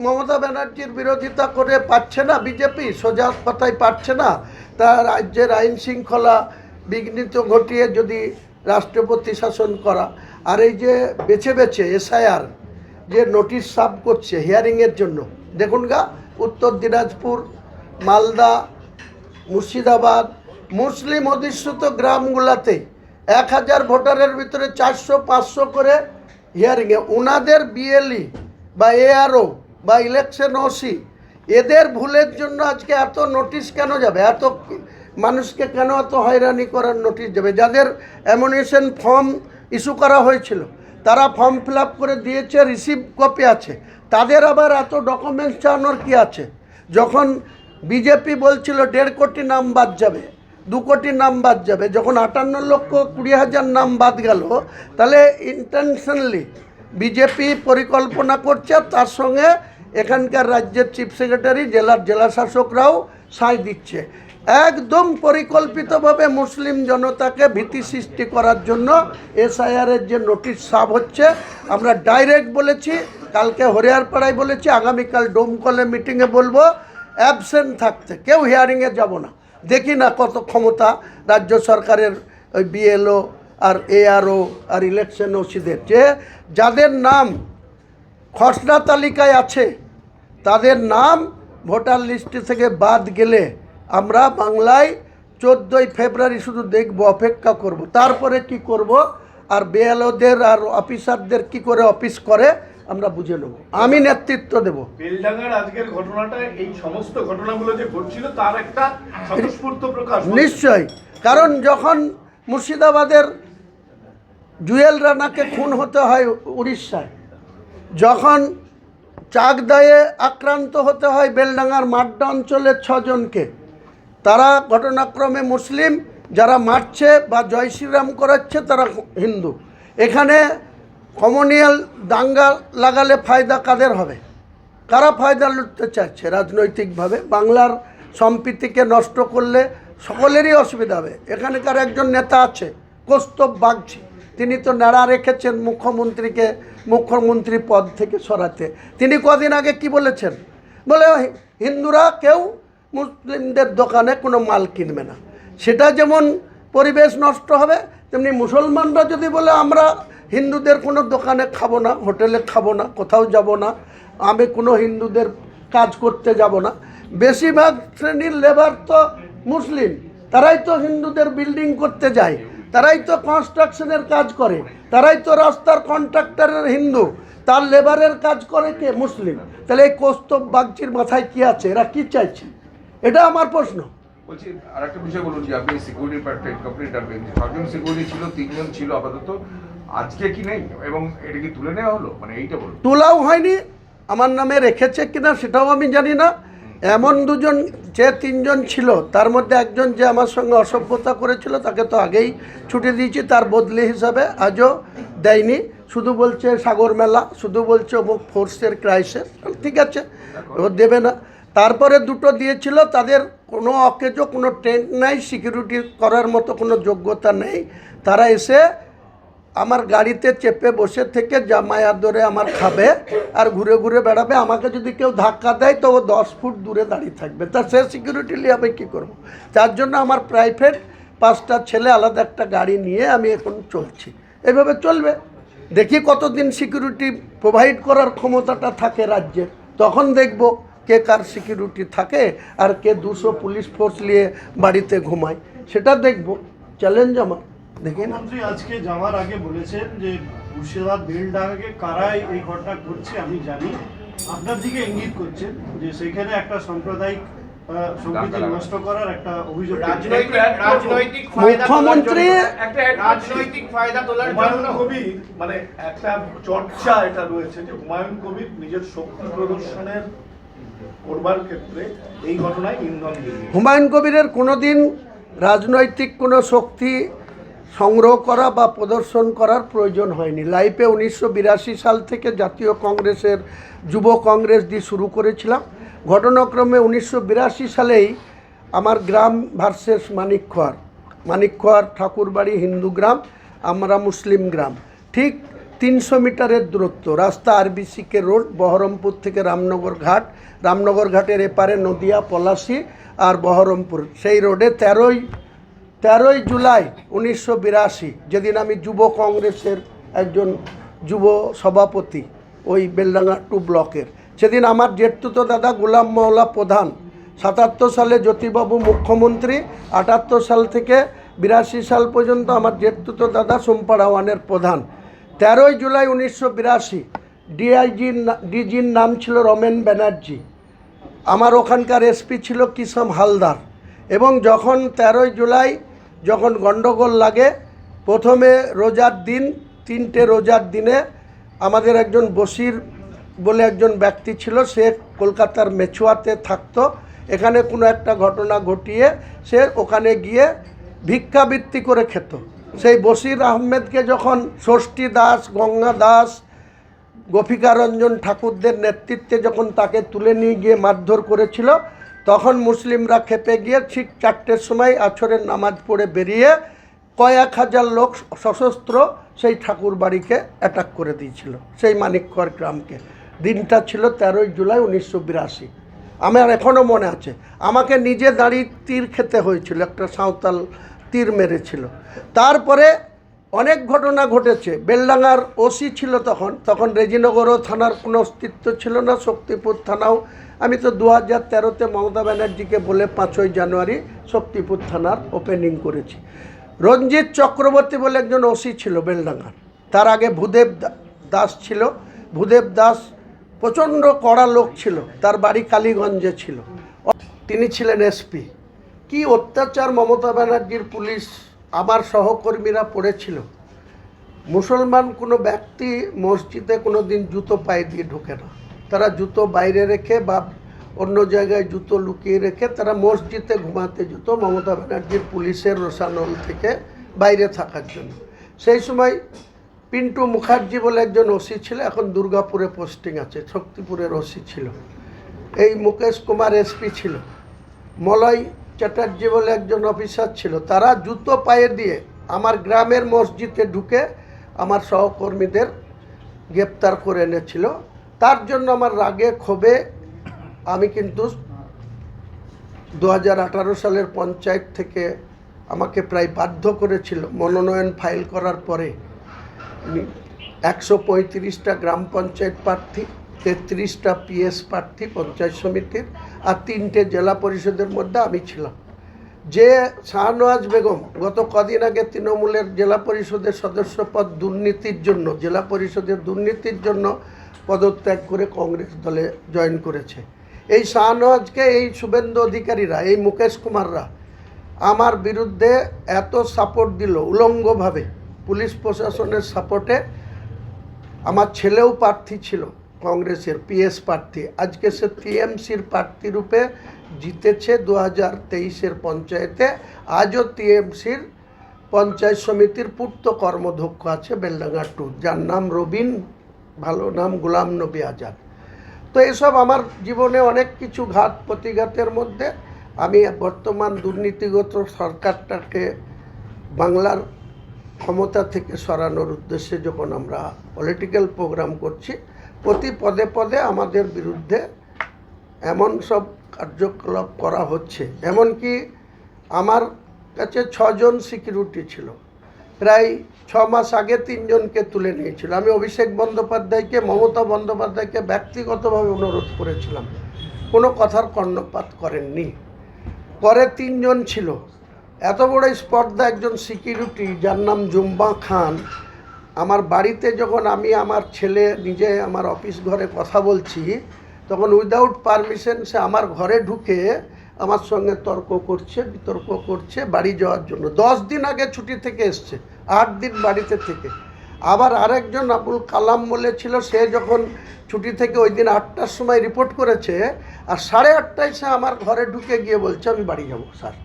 মমতা ব্যানার্জির বিরোধিতা করে পাচ্ছে না বিজেপি, সোজা কথায় পাচ্ছে না। তার রাজ্যের আইন শৃঙ্খলা বিঘ্নিত ঘটিয়ে যদি রাষ্ট্রপতি শাসন করা, আর এই যে বেছে বেছে এসআইআর যে নোটিশ সার্ভ করছে হিয়ারিংয়ের জন্য, দেখুন গা উত্তর দিনাজপুর, মালদা, মুর্শিদাবাদ মুসলিম অধিষ্ঠিত গ্রামগুলোতে 1000 ভোটারের ভিতরে 400-500 করে হিয়ারিংয়ে ওনাদের বিএলই বা এআরও বা ইলেকশন ওসি এদের ভুলের জন্য আজকে এত নোটিশ কেন যাবে, এত মানুষকে কেন এত হয়রানি করার নোটিশ যাবে? যাদের অ্যামনিশন ফর্ম ইস্যু করা হয়েছিল তারা ফর্ম ফিল আপ করে দিয়েছে, রিসিভ কপি আছে, তাদের আবার এত ডকুমেন্টস চাওয়ানোর কী আছে? যখন বিজেপি বলছিল 1.5 কোটি নাম বাদ যাবে, 2 কোটি নাম বাদ যাবে, যখন 58,20,000 নাম বাদ গেল, তাহলে ইন্টেনশনালি বিজেপি পরিকল্পনা করছে, তার সঙ্গে এখানকার রাজ্যের চিফ সেক্রেটারি, জেলা শাসকরাও সায় দিচ্ছে, একদম পরিকল্পিতভাবে মুসলিম জনতাকে ভীতি সৃষ্টি করার জন্য এসআইআরের যে নোটিশ সার্ভ হচ্ছে। আমরা ডাইরেক্ট বলেছি, কালকে হরিয়ারপাড়ায় বলেছি, আগামীকাল ডোমকলে মিটিংয়ে বলবো, অ্যাবসেন্ট থাকতে, কেউ হিয়ারিংয়ে যাব না। দেখি না কত ক্ষমতা রাজ্য সরকারের ওই বিএলও আর এআরও আর ইলেকশন ওসিদের, যে যাদের নাম খসড়া তালিকায় আছে তাদের নাম ভোটার লিস্ট থেকে বাদ গেলে আমরা বাংলায় 14ই ফেব্রুয়ারি শুধু দেখব, অপেক্ষা করব, তারপরে কি করব, আর বিএলওদের আর অফিসারদের কি করে অফিস করে আমরা বুঝে নেব। আমি নেতৃত্ব দেব। বেলডাঙ্গার আজকের ঘটনাটা, এই সমস্ত ঘটনাগুলো যে ঘটছিল তার একটা স্বতঃস্ফূর্ত প্রকাশ। নিশ্চয়ই, কারণ যখন মুর্শিদাবাদের জুয়েল রানাকে খুন হতে হয় উড়িষ্যায়, যখন চাকদায়ে আক্রান্ত হতে হয় বেলডাঙ্গার মাড্ডা অঞ্চলের 6 জনকে, তারা ঘটনাক্রমে মুসলিম, যারা মারছে বা জয় শ্রীরাম করাচ্ছে তারা হিন্দু। এখানে কমিউনাল দাঙ্গা লাগালে ফায়দা কাদের হবে? কারা ফায়দা লুটতে চাইছে রাজনৈতিকভাবে? বাংলার সম্প্রীতিকে নষ্ট করলে সকলেরই অসুবিধা হবে। এখানকার একজন নেতা আছে কৌস্তব বাগচি, তিনি তো নাড়া রেখেছেন মুখ্যমন্ত্রীকে মুখ্যমন্ত্রী পদ থেকে সরাতে। তিনি কদিন আগে কি বলেছেন? বলে হিন্দুরা কেউ মুসলিমদের দোকানে কোনো মাল কিনবে না। সেটা যেমন পরিবেশ নষ্ট হবে, তেমনি মুসলমানরা যদি বলে আমরা হিন্দুদের কোনো দোকানে খাবো না, হোটেলে খাবো না, কোথাও যাব না, আমি কোনো হিন্দুদের কাজ করতে যাব না। বেশিরভাগ শ্রেণীর লেবার তো মুসলিম, তারাই তো হিন্দুদের বিল্ডিং করতে যায়, তারাই তো কনস্ট্রাকশনের কাজ করে, তারাই তো রাস্তার কন্ট্রাক্টরের হিন্দু, তার লেবারের কাজ করে কে? মুসলিম। তাহলে এই কৌস্তব বাগচির মাথায় কি আছে? এরা কি চাইছে? এটা আমার প্রশ্ন। বলছি আরেকটা বিষয় বলুন, যে আপনি সিকিউরিটি পার্টের কমপ্লিট ডাকবেন, 6 জন সিকিউরিটি ছিল, 3 জন ছিল আপাতত, আজকে কি নেই এবং এটা কি তুলে নেওয়া হলো, মানে এইটা বলুন। তোলাও হয়নি, আমার নামে রেখেছে কিনা সেটাও আমি জানি না। এমন 2 জন, যে 3 জন ছিল তার মধ্যে একজন যে আমার সঙ্গে অসভ্যতা করেছিল তাকে তো আগেই ছুটি দিয়েছি, তার বদলি হিসাবে আজও দেয়নি, শুধু বলছে সাগর মেলা, শুধু বলছে অমুক ফোর্সের ক্রাইসিস। ঠিক আছে, ও দেবে না। তারপরে 2টো দিয়েছিল, তাদের কোনো অকেজো কোনো ট্রেন্ড নাই, সিকিউরিটি করার মতো কোনো যোগ্যতা নেই। তারা এসে আমার গাড়িতে চেপে বসে থেকে জামায়া ধরে আমার খাবে আর ঘুরে ঘুরে বেড়াবে। আমাকে যদি কেউ ধাক্কা দেয় তো ও 10 ফুট দূরে দাঁড়িয়ে থাকবে, তা সে সিকিউরিটি নিয়ে আমি কী করবো? তার জন্য আমার প্রাইভেট 5টা ছেলে আলাদা একটা গাড়ি নিয়ে আমি এখন চলছি। এভাবে চলবে, দেখি কতদিন সিকিউরিটি প্রোভাইড করার ক্ষমতাটা থাকে রাজ্যের, তখন দেখব কে কার সিকিউরিটি থাকে আর কে 200 পুলিশ ফোর্স নিয়ে বাড়িতে ঘুমায়, সেটা দেখব। চ্যালেঞ্জ আমার। দেখি না, মন্ত্রী আজকে যাওয়ার আগে বলেছেন যে মুর্শিদাবাদ বেলডাঙ্গাকে কারাই এই ঘটনা করছে আমি জানি, আপনার দিকে ইঙ্গিত করছেন যে সেখানে একটা সাম্প্রদায়িক সম্প্রীতি নষ্ট করার একটা অভিযোগ, রাজনৈতিক মুখ্যমন্ত্রী রাজনৈতিক ফায়দা তোলার জন্য কবির মানে একটা চর্চা এটা রয়েছে যে হুমায়ুন কবির নিজের শক্তি প্রদর্শনের করবার ক্ষেত্রে এই ঘটনায় ইন্ধন দিলেন। হুমায়ুন কবিরের কোনোদিন রাজনৈতিক কোনো শক্তি সংগ্রহ করা বা প্রদর্শন করার প্রয়োজন হয়নি। লাইফে 1982 সাল থেকে জাতীয় কংগ্রেসের যুব কংগ্রেস দিয়ে শুরু করেছিলাম। ঘটনাক্রমে 1982 সালেই আমার গ্রাম ভার্সেস মানিকখোয়ার ঠাকুরবাড়ি হিন্দু গ্রাম, আমরা মুসলিম গ্রাম, ঠিক 300 মিটারের দূরত্ব, রাস্তা আরবিসিকে রোড, বহরমপুর থেকে রামনগর ঘাট, রামনগর ঘাটের এপারে নদিয়া, পলাশী আর বহরমপুর। সেই রোডে 13ই জুলাই 1982, যেদিন আমি যুব কংগ্রেসের একজন যুব সভাপতি ওই বেলডাঙ্গা 2 ব্লকের, সেদিন আমার জেঠতুতো দাদা গোলাম মওলা প্রধান, 77 সালে জ্যোতিবাবু মুখ্যমন্ত্রী, 78 সাল থেকে 82 সাল পর্যন্ত আমার জেঠতুতো দাদা সোমপাড়াওয়ানের প্রধান। 13ই জুলাই 1982 ডিজির নাম ছিল রমেন ব্যানার্জি, আমার ওখানকার এসপি ছিল কিষাম হালদার। এবং যখন 13ই জুলাই যখন গণ্ডগোল লাগে, প্রথমে রোজার দিন, 3টে রোজার দিনে আমাদের একজন বসির বলে একজন ব্যক্তি ছিল, সে কলকাতার মেচুয়াতে থাকতো। এখানে কোনো একটা ঘটনা ঘটিয়ে সে ওখানে গিয়ে ভিক্ষাবৃত্তি করে খেত। সেই বসির আহমেদকে যখন ষষ্ঠী দাস, গঙ্গা দাস, গোপিকারঞ্জন ঠাকুরদের নেতৃত্বে যখন তাকে তুলে নিয়ে গিয়ে মারধর করেছিল, তখন মুসলিমরা খেপে গিয়ে ঠিক 4টের সময় আসরের নামাজ পড়ে বেরিয়ে কয়েক হাজার লোক সশস্ত্র সেই ঠাকুর বাড়িকে অ্যাটাক করে দিয়েছিল, সেই মানিককর গ্রামকে। দিনটা ছিল 13ই জুলাই 1982। আমার এখনও মনে আছে, আমাকে নিজে দাঁড়িয়ে তীর খেতে হয়েছিল, একটা সাঁওতাল তীর মেরেছিল। তারপরে অনেক ঘটনা ঘটেছে। বেলডাঙ্গার ওসি ছিল তখন রেজিনগরও থানার কোনো অস্তিত্ব ছিল না, শক্তিপুর থানাও। আমি তো 2013-তে মমতা ব্যানার্জিকে বলে 5ই জানুয়ারি শক্তিপুর থানার ওপেনিং করেছি। রঞ্জিত চক্রবর্তী বলে একজন ওসি ছিল বেলডাঙ্গার, তার আগে ভূদেব দাস ছিল। ভূদেব দাস প্রচণ্ড কড়া লোক ছিল, তার বাড়ি কালীগঞ্জে ছিল, তিনি ছিলেন এসপি। কি অত্যাচার মমতা ব্যানার্জির পুলিশ, আমার সহকর্মীরা পড়েছিল। মুসলমান কোনো ব্যক্তি মসজিদে কোনো দিন জুতো পায়ে দিয়ে ঢোকে না, তারা জুতো বাইরে রেখে বা অন্য জায়গায় জুতো লুকিয়ে রেখে তারা মসজিদে ঘুমাতে যেত মমতা ব্যানার্জির পুলিশের রোশানল থেকে বাইরে থাকার জন্য। সেই সময় পিন্টু মুখার্জি বলে একজন ওসি ছিল, এখন দুর্গাপুরে পোস্টিং আছে, শক্তিপুরের ওসি ছিল। এই মুকেশ কুমার এসপি ছিল, মলয় চ্যাটার্জি বলে একজন অফিসার ছিল। তারা জুতো পায়ে দিয়ে আমার গ্রামের মসজিদে ঢুকে আমার সহকর্মীদের গ্রেপ্তার করে এনেছিল। তার জন্য আমার রাগে ক্ষোভে আমি কিন্তু 2018 সালের পঞ্চায়েত থেকে আমাকে প্রায় বাধ্য করেছিল মনোনয়ন ফাইল করার পরে 135টা গ্রাম পঞ্চায়েত প্রার্থী, 33টা পিএস প্রার্থী পঞ্চায়েত সমিতির, আর 3টে জেলা পরিষদের মধ্যে আমি ছিলাম। যে শাহনওয়াজ বেগম গত কদিন আগে তৃণমূলের জেলা পরিষদের সদস্য পদ দুর্নীতির জন্য, জেলা পরিষদের দুর্নীতির জন্য পদত্যাগ করে কংগ্রেস দলে জয়েন করেছে, এই শাহনওয়াজকে এই শুভেন্দু অধিকারীরা, এই মুকেশ কুমাররা আমার বিরুদ্ধে এত সাপোর্ট দিল উলঙ্গভাবে, পুলিশ প্রশাসনের সাপোর্টে। আমার ছেলেও প্রার্থী ছিল কংগ্রেসের পিএস প্রার্থী, আজকে সে টিএমসির প্রার্থী রূপে জিতেছে 2023-এর পঞ্চায়েতে। আজও টিএমসির পঞ্চায়েত সমিতির পূর্ত কর্মধ্যক্ষ আছে বেলডাঙ্গা 2, যার নাম রবিন, ভালো নাম গোলাম নবী আজাদ। তো এসব আমার জীবনে অনেক কিছু ঘাত প্রতিঘাতের মধ্যে আমি বর্তমান দুর্নীতিগত সরকারটাকে বাংলার ক্ষমতা থেকে সরানোর উদ্দেশ্যে যখন আমরা পলিটিক্যাল প্রোগ্রাম করছি, প্রতি পদে পদে আমাদের বিরুদ্ধে এমন সব কার্যকলাপ করা হচ্ছে। এমনকি আমার কাছে 6 জন সিকিউরিটি ছিল, প্রায় 6 মাস আগে 3 জনকে তুলে নিয়েছিল। আমি অভিষেক বন্দ্যোপাধ্যায়কে, মমতা বন্দ্যোপাধ্যায়কে ব্যক্তিগতভাবে অনুরোধ করেছিলাম, কোনো কথার কর্ণপাত করেননি। পরে 3 জন ছিল। এত বড় স্পর্ধা একজন সিকিউরিটি যার নাম জুম্বা খান, আমার বাড়িতে যখন আমি আমার ছেলে নিজে আমার অফিস ঘরে কথা বলছি, তখন উইদাউট পারমিশন সে আমার ঘরে ঢুকে আমার সঙ্গে তর্ক করছে, বিতর্ক করছে বাড়ি যাওয়ার জন্য। 10 দিন আগে ছুটি থেকে এসছে, 8 দিন বাড়িতে থেকে। আবার আরেকজন আবুল কালাম বলেছিল, সে যখন ছুটি থেকে ওই দিন 8টার সময় রিপোর্ট করেছে, আর 8:30টায় সে আমার ঘরে ঢুকে গিয়ে বলছে আমি বাড়ি যাবো স্যার।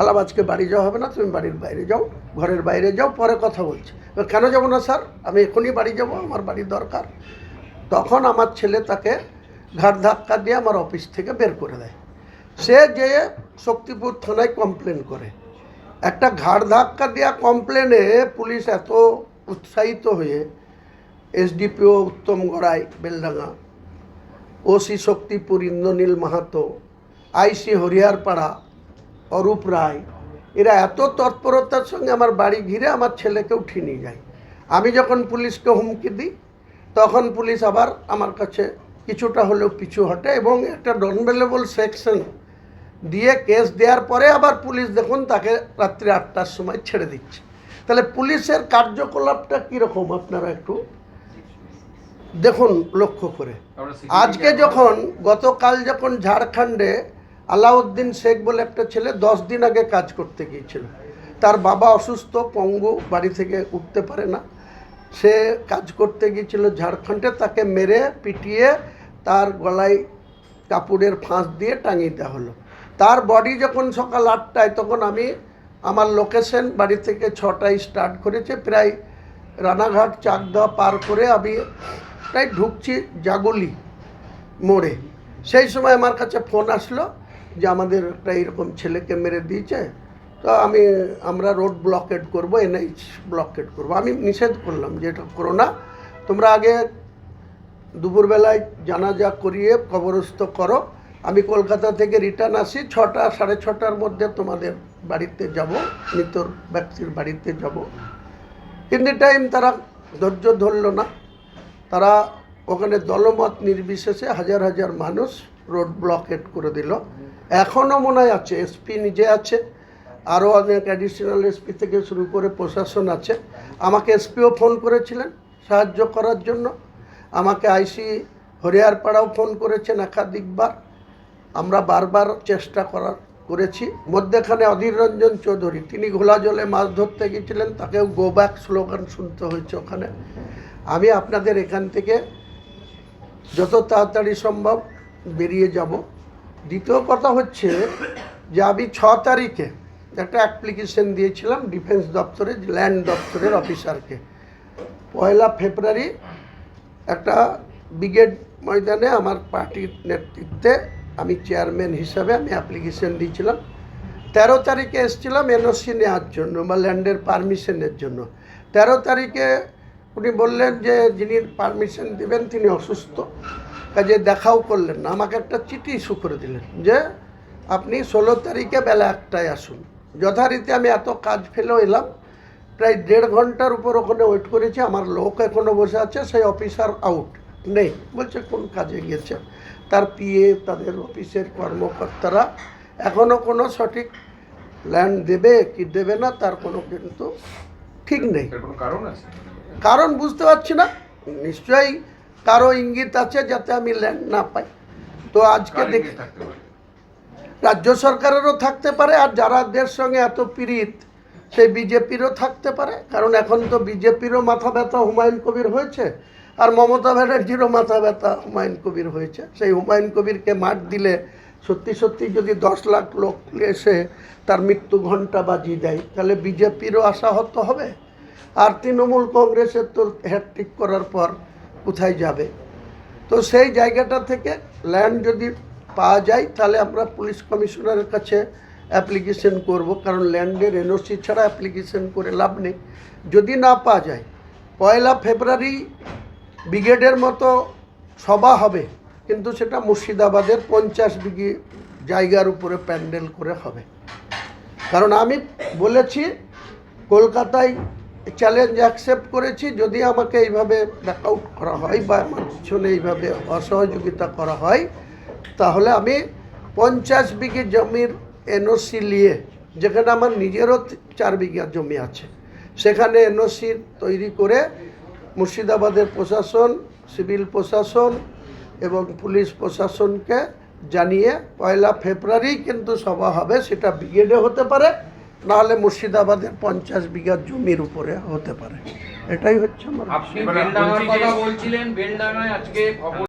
আলাপ আজকে বাড়ি যাওয়া হবে না, তুমি বাড়ির বাইরে যাও, ঘরের বাইরে যাও, পরে কথা বলছি। কেন যাবো না স্যার, আমি এখনই বাড়ি যাব, আমার বাড়ি দরকার। তখন আমার ছেলে তাকে ঘাট ধাক্কা দিয়ে আমার অফিস থেকে বের করে দেয়। সে যে শক্তিপুর থানায় কমপ্লেন করে। একটা ঘাট ধাক্কা দেওয়া কমপ্লেনে পুলিশ এত উৎসাহিত হয়ে এসডিপিও উত্তম গড়াই বেলডাঙ্গা, ওসি শক্তিপুর ইন্দ্রনীল মাহাতো, আইসি হরিয়ারপাড়া অরূপ রায়, এরা এত তৎপরতার সঙ্গে আমার বাড়ি ঘিরে আমার ছেলেকে উঠিয়ে নিয়ে যায়। আমি যখন পুলিশকে হুমকি দিই তখন পুলিশ আবার আমার কাছে কিছুটা হলেও পিছু হটে এবং একটা নন বেলেবল সেকশন দিয়ে কেস দেওয়ার পরে আবার পুলিশ দেখুন তাকে রাত্রি 8টার সময় ছেড়ে দিচ্ছে। তাহলে পুলিশের কার্যকলাপটা কীরকম আপনারা একটু দেখুন লক্ষ্য করে। আজকে যখন গতকাল যখন ঝাড়খণ্ডে আলাউদ্দিন শেখ বলে একটা ছেলে 10 দিন আগে কাজ করতে গিয়েছিল, তার বাবা অসুস্থ, পঙ্গু, বাড়ি থেকে উঠতে পারে না, সে কাজ করতে গিয়েছিল ঝাড়খণ্ডে, তাকে মেরে পিটিয়ে তার গলায় কাপড়ের ফাঁস দিয়ে টাঙিয়ে দেওয়া হলো। তার বডি যখন সকাল 8টায়, তখন আমি আমার লোকেশন বাড়ি থেকে 6টায় স্টার্ট করেছে, প্রায় রানাঘাট চাকদা পার করে আমি প্রায় ঢুকছি জাগুলি মোড়ে। সেই সময় আমার কাছে ফোন আসলো যে আমাদের একটা এরকম ছেলেকে মেরে দিয়েছে, তো আমরা রোড ব্লকেট করব, এনএইচ ব্লকেট করব। আমি নিষেধ করলাম যে এটা করো না, তোমরা আগে দুপুরবেলায় জানাজা করিয়ে কবরস্থ করো, আমি কলকাতা থেকে রিটার্ন আসি 6টা 6:30টার মধ্যে তোমাদের বাড়িতে যাব, মৃতর ব্যক্তির বাড়িতে যাব। ইন দি টাইম তারা ধৈর্য ধরল না, তারা ওখানে দলমত নির্বিশেষে হাজার হাজার মানুষ রোড ব্লকেট করে দিল। এখনও মনে হয় আছে, এসপি নিজে আছে, আরও অনেক অ্যাডিশনাল এসপি থেকে শুরু করে প্রশাসন আছে। আমাকে এসপিও ফোন করেছিলেন সাহায্য করার জন্য, আমাকে আইসি হরিয়ারপাড়াও ফোন করেছেন একাধিকবার। আমরা বারবার চেষ্টা করেছি। মধ্যেখানে অধীর রঞ্জন চৌধুরী, তিনি ঘোলা জলে মাছ ধরতে গিয়েছিলেন, তাকেও গো ব্যাক স্লোগান শুনতে হয়েছে ওখানে। আমি আপনাদের এখান থেকে যত তাড়াতাড়ি সম্ভব বেরিয়ে যাব। দ্বিতীয় কথা হচ্ছে যে আমি 6 তারিখে একটা অ্যাপ্লিকেশন দিয়েছিলাম ডিফেন্স দপ্তরে, ল্যান্ড দপ্তরের অফিসারকে। 1 ফেব্রুয়ারি একটা ব্রিগেড ময়দানে আমার পার্টির নেতৃত্বে আমি চেয়ারম্যান হিসাবে আমি অ্যাপ্লিকেশন দিয়েছিলাম। 13 তারিখে এসেছিলাম এনওসি নেওয়ার জন্য বা ল্যান্ডের পারমিশনের জন্য। 13 তারিখে উনি বললেন যে যিনি পারমিশন দিবেন তিনি অসুস্থ, কাজে দেখাও করলেন না। আমাকে একটা চিঠি ইস্যু করে দিলেন যে আপনি 16 তারিখে বেলা 1টায় আসুন। যথারীতি আমি এত কাজ ফেলেও এলাম, প্রায় 1.5 ঘন্টার উপর ওখানে ওয়েট করেছি। আমার লোক এখনও বসে আছে, সেই অফিসার আউট নেই, বলছে কোন কাজে গিয়েছে। তার পিএ, তাদের অফিসের কর্মকর্তারা এখনও কোনো সঠিক ল্যান্ড দেবে কি দেবে না তার কোনো কিন্তু ঠিক নেই। কারণ আছে, কারণ বুঝতে পারছি না, নিশ্চয়ই কারো ইঙ্গিত আছে যাতে আমি ল্যান্ড না পাই। তো আজকে দেখি রাজ্য সরকারেরও থাকতে পারে, আর যারাদের সঙ্গে এত পীড়িত সেই বিজেপিরও থাকতে পারে। কারণ এখন তো বিজেপিরও মাথা ব্যথা হুমায়ুন কবির হয়েছে, আর মমতা ব্যানার্জিরও মাথা ব্যথা হুমায়ুন কবির হয়েছে। সেই হুমায়ুন কবিরকে মাঠ দিলে সত্যি সত্যি যদি 10 লাখ লোক এসে তার মৃত্যু ঘণ্টা বাজিয়ে দেয়, তাহলে বিজেপিরও আশাহত হবে। আর তৃণমূল কংগ্রেসের তো হ্যাট্রিক করার পর কোথায় যাবে? তো সেই জায়গাটা থেকে ল্যান্ড যদি পাওয়া যায় তাহলে আমরা পুলিশ কমিশনারের কাছে অ্যাপ্লিকেশন করব, কারণ ল্যান্ডের এনওসি ছাড়া অ্যাপ্লিকেশন করে লাভ নেই। যদি না পাওয়া যায় 1 ফেব্রুয়ারি ব্রিগেডের মতো সভা হবে, কিন্তু সেটা মুর্শিদাবাদের 50 বিঘি জায়গার উপরে প্যান্ডেল করে হবে। কারণ আমি বলেছি কলকাতায় চ্যালেঞ্জ অ্যাকসেপ্ট করেছি, যদি আমাকে এইভাবে ব্যাকআউট করা হয় বা আমার পিছনে এইভাবে অসহযোগিতা করা হয়, তাহলে আমি 50 বিঘি জমির এনওসি নিয়ে, যেখানে আমার নিজেরও 4 বিঘা জমি আছে, সেখানে এনওসি তৈরি করে মুর্শিদাবাদের প্রশাসন, সিভিল প্রশাসন এবং পুলিশ প্রশাসনকে জানিয়ে 1 ফেব্রুয়ারি কিন্তু সভা হবে। সেটা ব্রিগেডে হতে পারে, নাহলে মুর্শিদাবাদের 50 বিঘা জমির উপরে হতে পারে। এটাই হচ্ছে আমার। আপনি বেলডাঙ্গার কথা বলছিলেন, বেলডাঙ্গায় আজকে খবর